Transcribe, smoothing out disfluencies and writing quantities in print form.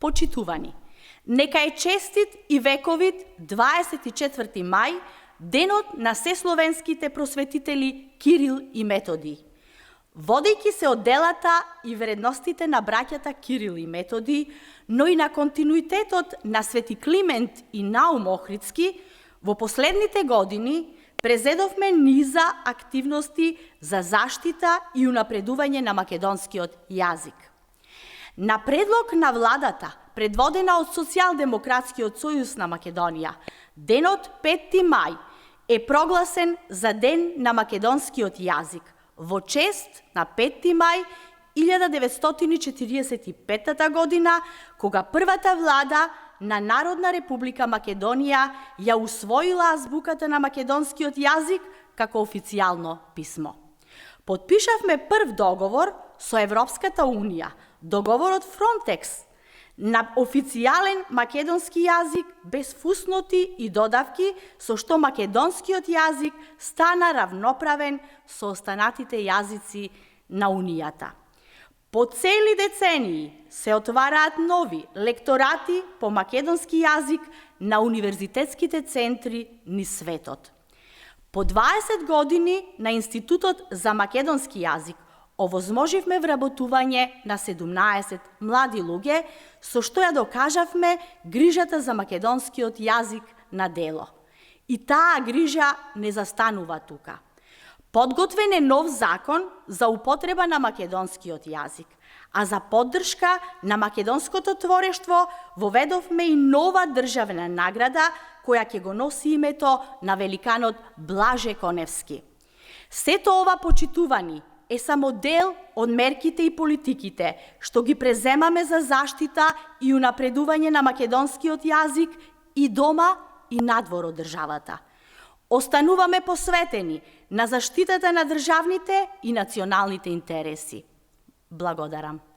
почитувани. Нека е честит и вековит 24 мај, денот на сесловенските просветители Кирил и Методи. Водејќи се од делата и вредностите на браќата Кирил и Методи, но и на континуитетот на Свети Климент и Наум Охридски, во последните години презедовме низа активности за заштита и унапредување на македонскиот јазик. На предлог на владата, предводена од Социјалдемократскиот сојуз на Македонија, денот 5 мај е прогласен за Ден на македонскиот јазик, во чест на 5 мај 1945 година, кога првата влада на Народна република Македонија ја усвоила азбуката на македонскиот јазик како официјално писмо. Подпишавме прв договор со Европската Унија, договорот Фронтекс, на официјален македонски јазик без фусноти и додавки, со што македонскиот јазик стана равноправен со останатите јазици на Унијата. По цели децении се отвараат нови лекторати по македонски јазик на универзитетските центри низ светот. По 20 години на Институтот за македонски јазик овозможивме вработување на 17 млади луѓе, со што ја докажавме грижата за македонскиот јазик на дело. И таа грижа не застанува тука. Подготвен е нов закон за употреба на македонскиот јазик, а за поддршка на македонското творештво воведовме и нова државна награда која ќе го носи името на великанот Блаже Коневски. Сето ова почитувани е само дел од мерките и политиките што ги преземаме за заштита и унапредување на македонскиот јазик и дома и надвор од државата. Остануваме посветени на заштитата на државните и националните интереси. Благодарам.